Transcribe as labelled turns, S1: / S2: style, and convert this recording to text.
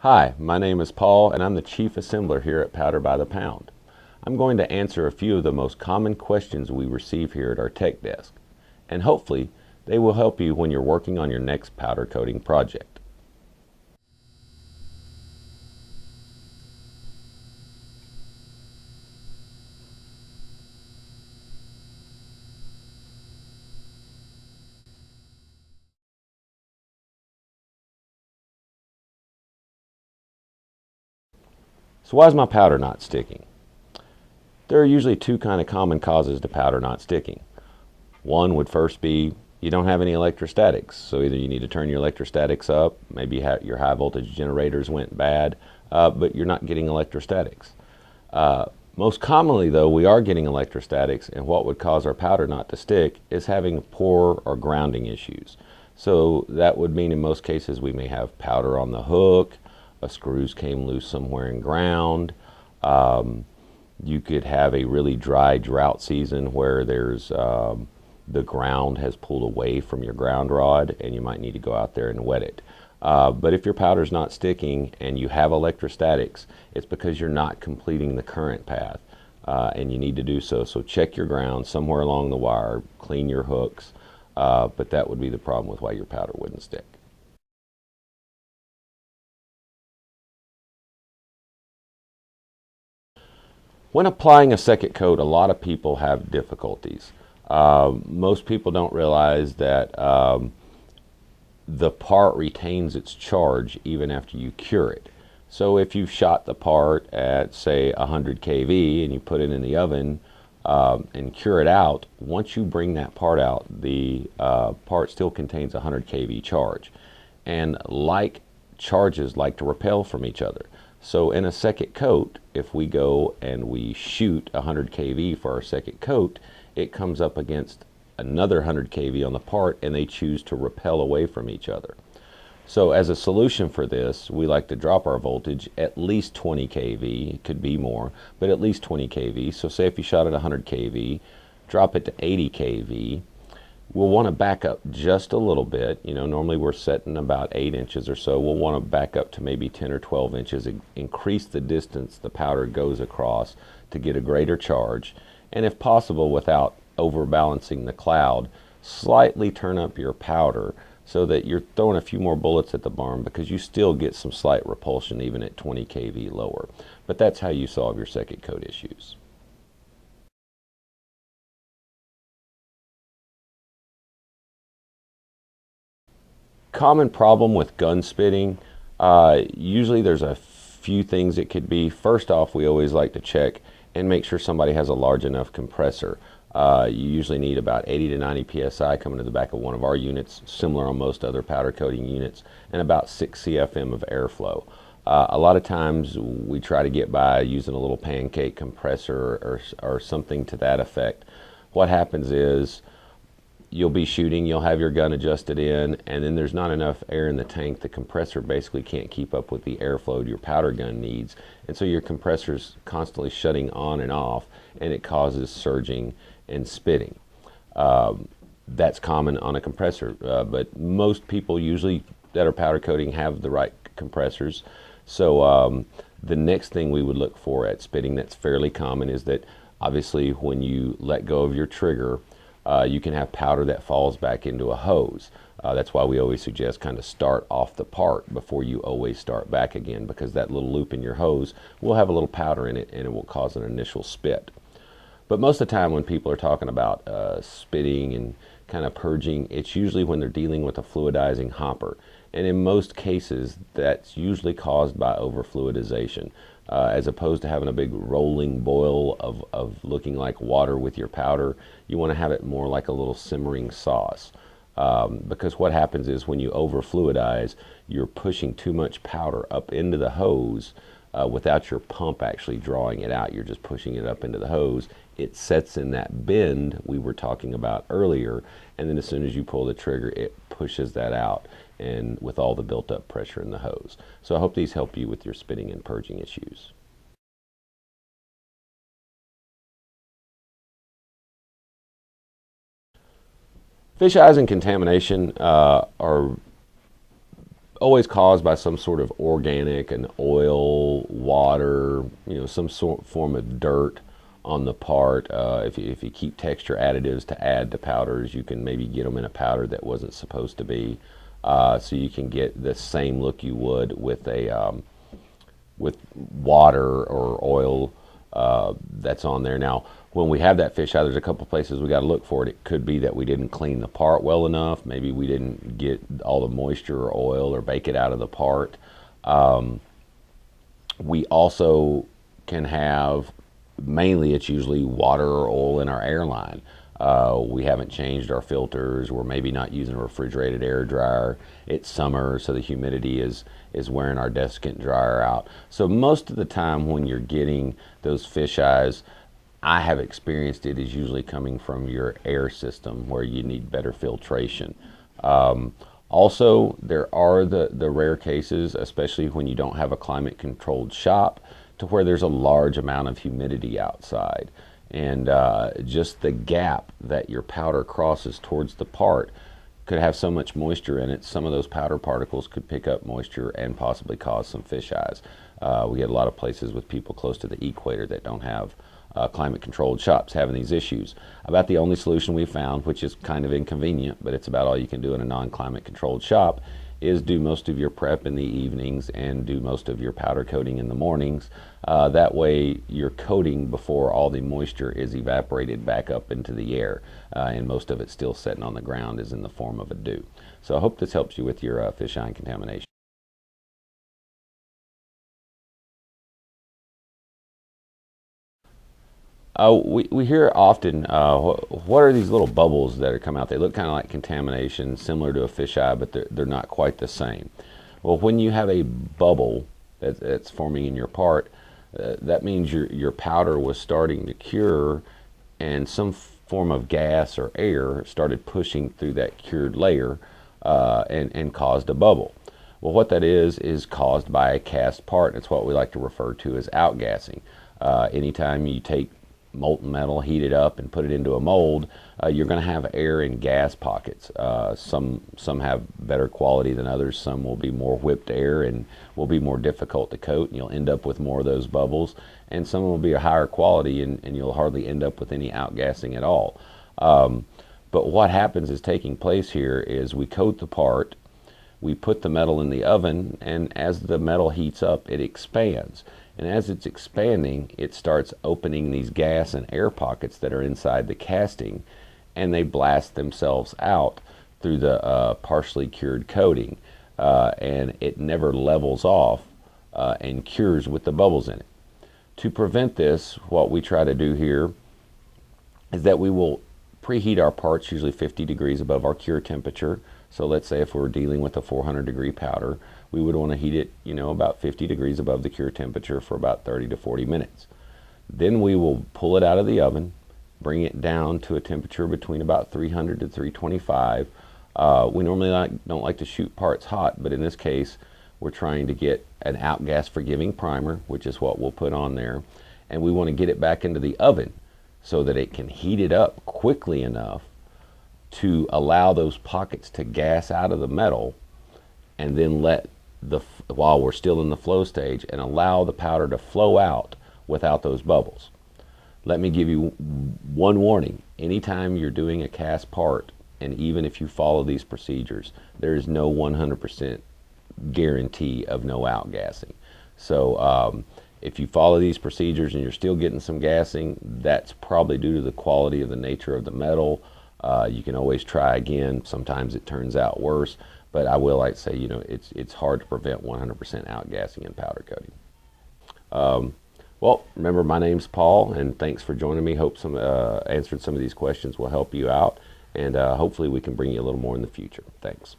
S1: Hi, my name is Paul and I'm the Chief Assembler here at Powder by the Pound. I'm going to answer a few of the most common questions we receive here at our tech desk, and hopefully they will help you when you're working on your next powder coating project. So why is my powder not sticking? There are usually two kind of common causes to powder not sticking. One would first be you don't have any electrostatics, so either you need to turn your electrostatics up, maybe your high voltage generators went bad, but you're not getting electrostatics. Most commonly though, we are getting electrostatics, and what would cause our powder not to stick is having poor or grounding issues. So that would mean in most cases we may have powder on the hook, screws came loose somewhere in ground. You could have a really dry drought season where there's the ground has pulled away from your ground rod and you might need to go out there and wet it. But if your powder's not sticking and you have electrostatics, it's because you're not completing the current path, and you need to do so. So check your ground somewhere along the wire, clean your hooks, but that would be the problem with why your powder wouldn't stick. When applying a second coat, a lot of people have difficulties. Most people don't realize that the part retains its charge even after you cure it. So if you've shot the part at say 100 kV and you put it in the oven and cure it out, once you bring that part out, the part still contains 100 kV charge. And like charges like to repel from each other. So in a second coat, if we go and we shoot 100 kV for our second coat, it comes up against another 100 kV on the part and they choose to repel away from each other. So as a solution for this, we like to drop our voltage at least 20 kV, it could be more, but at least 20 kV. So say if you shot at 100 kV, drop it to 80 kV. We'll want to back up just a little bit. You know, normally we're setting about 8 inches or so. We'll want to back up to maybe 10 or 12 inches, increase the distance the powder goes across to get a greater charge. And if possible, without overbalancing the cloud, slightly turn up your powder so that you're throwing a few more bullets at the barn, because you still get some slight repulsion even at 20 kV lower. But that's how you solve your second coat issues. Common problem with gun spitting, usually there's a few things it could be. First off, we always like to check and make sure somebody has a large enough compressor. You usually need about 80 to 90 psi coming to the back of one of our units, similar on most other powder coating units, and about 6 CFM of airflow. A lot of times we try to get by using a little pancake compressor or something to that effect. What happens is you'll be shooting, you'll have your gun adjusted in, and then there's not enough air in the tank. The compressor basically can't keep up with the airflow your powder gun needs, and so your compressor's constantly shutting on and off, and it causes surging and spitting. That's common on a compressor, but most people usually that are powder coating have the right compressors. So the next thing we would look for at spitting that's fairly common is that obviously when you let go of your trigger, you can have powder that falls back into a hose. That's why we always suggest kind of start off the part before you always start back again, because that little loop in your hose will have a little powder in it and it will cause an initial spit. But most of the time when people are talking about spitting and kind of purging, it's usually when they're dealing with a fluidizing hopper. And in most cases, that's usually caused by overfluidization. As opposed to having a big rolling boil of looking like water with your powder, you want to have it more like a little simmering sauce. Because what happens is when you over fluidize, you're pushing too much powder up into the hose without your pump actually drawing it out. You're just pushing it up into the hose. It sets in that bend we were talking about earlier, and then as soon as you pull the trigger, it pushes that out, and with all the built up pressure in the hose. So I hope these help you with your spitting and purging issues. Fish eyes and contamination are always caused by some sort of organic, an oil, water, some sort form of dirt on the part. If you keep texture additives to add to powders, you can maybe get them in a powder that wasn't supposed to be. So you can get the same look you would with with water or oil that's on there. Now, when we have that fish eye, there's a couple places we got to look for it. It could be that we didn't clean the part well enough. Maybe we didn't get all the moisture or oil or bake it out of the part. We also can have, mainly it's usually water or oil in our airline. We haven't changed our filters. We're maybe not using a refrigerated air dryer. It's summer, so the humidity is wearing our desiccant dryer out. So most of the time when you're getting those fish eyes, I have experienced it is usually coming from your air system where you need better filtration. Also, there are the rare cases, especially when you don't have a climate controlled shop, to where there's a large amount of humidity outside. And just the gap that your powder crosses towards the part could have so much moisture in it, some of those powder particles could pick up moisture and possibly cause some fish eyes. We get a lot of places with people close to the equator that don't have climate controlled shops having these issues. About the only solution we found, which is kind of inconvenient, but it's about all you can do in a non-climate controlled shop, is do most of your prep in the evenings and do most of your powder coating in the mornings. That way you're coating before all the moisture is evaporated back up into the air, and most of it still sitting on the ground is in the form of a dew. So I hope this helps you with your fisheye contamination. We hear often, what are these little bubbles that are coming out? They look kind of like contamination, similar to a fisheye, but they're not quite the same. Well, when you have a bubble that's forming in your part, that means your powder was starting to cure, and some form of gas or air started pushing through that cured layer and caused a bubble. Well, what that is caused by a cast part. It's what we like to refer to as outgassing. Anytime you take molten metal, heat it up, and put it into a mold, you're going to have air and gas pockets. Some have better quality than others. Some will be more whipped air and will be more difficult to coat, and you'll end up with more of those bubbles. And some will be a higher quality, and you'll hardly end up with any outgassing at all. But what happens is taking place here is we coat the part, we put the metal in the oven, and as the metal heats up, it expands. And as it's expanding, it starts opening these gas and air pockets that are inside the casting, and they blast themselves out through the partially cured coating, and it never levels off and cures with the bubbles in it. To prevent this, what we try to do here is that we will preheat our parts usually 50 degrees above our cure temperature. So let's say if we're dealing with a 400-degree powder, we would want to heat it, about 50 degrees above the cure temperature for about 30 to 40 minutes. Then we will pull it out of the oven, bring it down to a temperature between about 300 to 325. We normally don't like to shoot parts hot, but in this case, we're trying to get an outgas forgiving primer, which is what we'll put on there, and we want to get it back into the oven so that it can heat it up quickly enough to allow those pockets to gas out of the metal, and then while we're still in the flow stage, and allow the powder to flow out without those bubbles. Let me give you one warning. Anytime you're doing a cast part, and even if you follow these procedures, there is no 100% guarantee of no outgassing. So if you follow these procedures and you're still getting some gassing, that's probably due to the quality of the nature of the metal. You can always try again. Sometimes it turns out worse, but I will like to say, it's hard to prevent 100% outgassing in powder coating. Well, remember, my name's Paul, and thanks for joining me. Hope answered some of these questions will help you out, and hopefully we can bring you a little more in the future. Thanks.